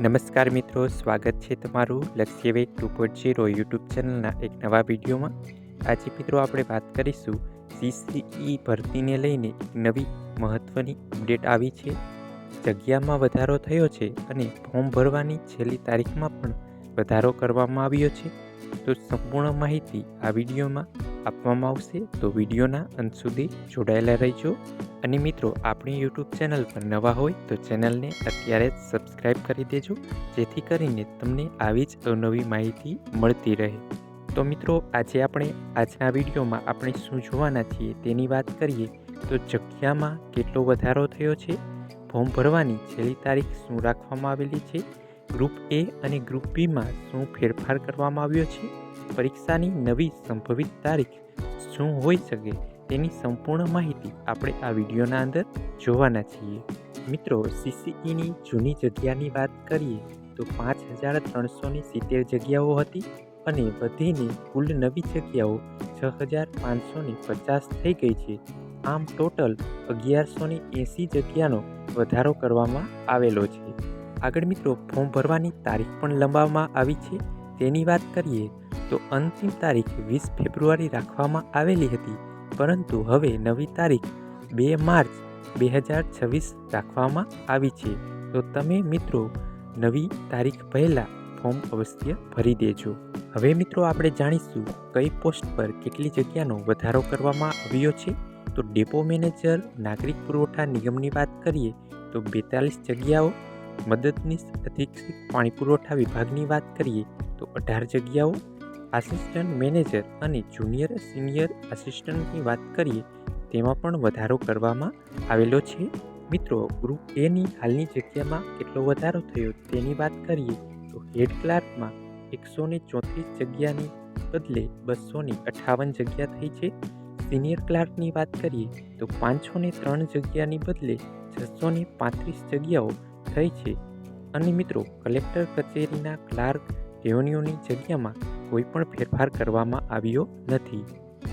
નમસ્કાર મિત્રો, સ્વાગત છે તમારું લક્ષ્યવેગ 2.0 યુટ્યુબ ચેનલના એક નવા વિડીયોમાં। આજે મિત્રો આપણે વાત કરીશું CCE ભરતીને લઈને એક નવી મહત્ત્વની અપડેટ આવી છે। જગ્યામાં વધારો થયો છે અને ફોર્મ ભરવાની છેલ્લી તારીખમાં પણ વધારો કરવામાં આવ્યો છે। તો સંપૂર્ણ માહિતી આ વિડીયોમાં આપવામાં આવશે, તો વિડીયોના અંત સુધી જોડાયેલા રહેજો। અને મિત્રો, આપણી યુટ્યુબ ચેનલ પર નવા હોય તો ચેનલને અત્યારે જ સબસ્ક્રાઈબ કરી દેજો, જેથી કરીને તમને આવી જ અવનવી માહિતી મળતી રહે। તો મિત્રો, આજના વિડીયોમાં આપણે શું જોવાના છીએ તેની વાત કરીએ તો જગ્યામાં કેટલો વધારો થયો છે, ફોર્મ ભરવાની છેલ્લી તારીખ શું રાખવામાં આવેલી છે, ગ્રુપ એ અને ગ્રુપ બીમાં શું ફેરફાર કરવામાં આવ્યો છે, પરીક્ષાની નવી સંભવિત તારીખ શું હોઈ શકે તેની સંપૂર્ણ માહિતી આપણે આ વિડીયોના અંદર જોવાના છીએ। મિત્રો, CCEની જૂની જગ્યાની વાત કરીએ તો 5370 જગ્યાઓ હતી અને વધીને કુલ નવી જગ્યાઓ 6550 થઈ ગઈ છે। આમ ટોટલ 1180 જગ્યાનો વધારો કરવામાં આવેલો છે। આગળ મિત્રો, ફોર્મ ભરવાની તારીખ પણ લંબાવવામાં આવી છે। તેની વાત કરીએ તો અંતિમ તારીખ 20 ફેબ્રુઆરી રાખવામાં આવેલી હતી, પરંતુ હવે નવી તારીખ 2 માર્ચ 2026 રાખવામાં આવી છે। તો તમે મિત્રો નવી તારીખ પહેલાં ફોર્મ અવશ્ય ભરી દેજો। હવે મિત્રો, આપણે જાણીશું કઈ પોસ્ટ પર કેટલી જગ્યાનો વધારો કરવામાં આવ્યો છે। તો ડેપો મેનેજર નાગરિક પુરવઠા નિગમની વાત કરીએ તો 42 જગ્યાઓ, મદદનીશ અધિક્ષક પાણી પુરવઠા વિભાગની વાત કરીએ તો 18 જગ્યાઓ, આસિસ્ટન્ટ મેનેજર અને જુનિયર સિનિયર આસિસ્ટન્ટની વાત કરીએ તેમાં પણ વધારો કરવામાં આવેલો છે। મિત્રો, ગ્રુપ એની હાલની જગ્યામાં કેટલો વધારો થયો તેની વાત કરીએ તો હેડ ક્લાર્કમાં 134 જગ્યાની બદલે 258 જગ્યા થઈ છે। સિનિયર ક્લાર્કની વાત કરીએ તો 503 જગ્યાની બદલે 635 જગ્યાઓ થઈ છે। અને મિત્રો, કલેક્ટર કચેરીના ક્લાર્ક રેવન્યુની જગ્યામાં કોઈ પણ ફેરફાર કરવામાં આવ્યો નથી।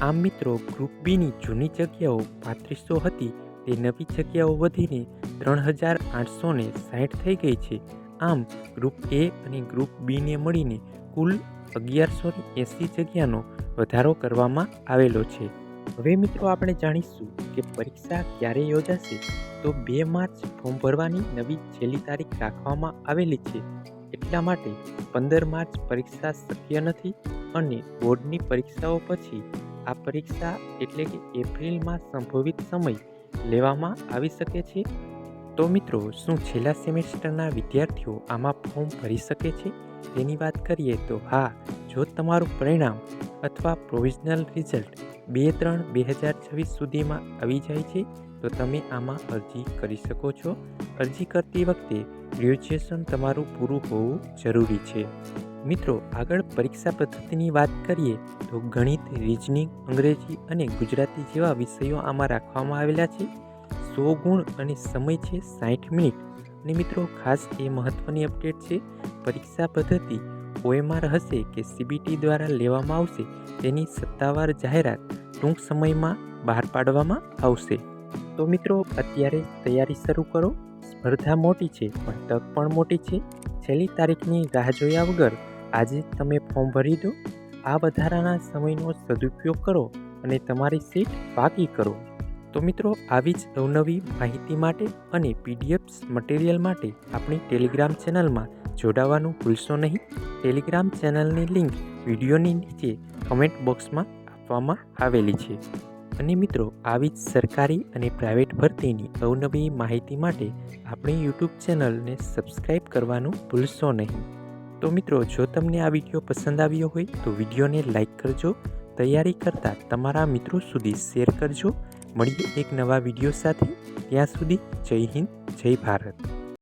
આમ મિત્રો, ગ્રુપ બીની જૂની જગ્યાઓ 3500 હતી તે નવી જગ્યાઓ વધીને 3860 થઈ ગઈ છે। આમ ગ્રુપ એ અને ગ્રુપ બીને મળીને કુલ 1180 જગ્યાનો વધારો કરવામાં આવેલો છે। હવે મિત્રો, આપણે જાણીશું કે પરીક્ષા ક્યારે યોજાશે। તો 2 માર્ચ ફોર્મ ભરવાની નવી છેલ્લી તારીખ રાખવામાં આવેલી છે, એટલા માટે 15 માર્ચ પરીક્ષા શક્ય નથી અને બોર્ડની પરીક્ષાઓ પછી આ પરીક્ષા એટલે કે એપ્રિલમાં સંભવિત સમય લેવામાં આવી શકે છે। તો મિત્રો, શું છેલ્લા સેમેસ્ટરના વિદ્યાર્થીઓ આમાં ફોર્મ ભરી શકે છે તેની વાત કરીએ તો હા, જો તમારું પરિણામ અથવા પ્રોવિઝનલ રિઝલ્ટ 2/3/2026 સુધીમાં આવી જાય છે તો તમે આમાં અરજી કરી શકો છો। અરજી કરતી વખતે ગ્રેજ્યુએશન તમારું પૂરું હોવું જરૂરી છે। મિત્રો, આગળ પરીક્ષા પદ્ધતિની વાત કરીએ તો ગણિત, રીઝનિંગ, અંગ્રેજી અને ગુજરાતી જેવા વિષયો આમાં રાખવામાં આવેલા છે। 100 ગુણ અને સમય છે 60 મિનિટ। અને મિત્રો, ખાસ એ મહત્ત્વની અપડેટ છે, પરીક્ષા પદ્ધતિ OMR હશે કે CBT દ્વારા લેવામાં આવશે તેની સત્તાવાર જાહેરાત ટૂંક સમયમાં બહાર પાડવામાં આવશે। તો મિત્રો, અત્યારે તૈયારી શરૂ કરો। સ્પર્ધા મોટી છે પણ તક પણ મોટી છે। છેલ્લી તારીખની રાહ જોયા વગર આજે તમે ફોર્મ ભરી દો। આ વધારાના સમયનો સદુપયોગ કરો અને તમારી સીટ પાકી કરો। તો મિત્રો, આવી જ અવનવી માહિતી માટે અને PDFs મટીરિયલ માટે આપણી ટેલિગ્રામ ચેનલમાં જોડાવાનું ભૂલશો નહીં। ટેલિગ્રામ ચેનલની લિંક વિડીયોની નીચે કમેન્ટ બોક્સમાં આપવામાં આવેલી છે। અને મિત્રો, આવી જ સરકારી અને પ્રાઇવેટ ભરતીની અવનવી માહિતી માટે આપણી યુટ્યુબ ચેનલને સબસ્ક્રાઈબ કરવાનું ભૂલશો નહીં। તો મિત્રો, જો તમને આ વિડીયો પસંદ આવ્યો હોય તો વિડીયોને લાઈક કરજો, તૈયારી કરતા તમારા મિત્રો સુધી શેર કરજો। મળીએ એક નવા વિડીયો સાથે, ત્યાં સુધી જય હિન્દ, જય ભારત।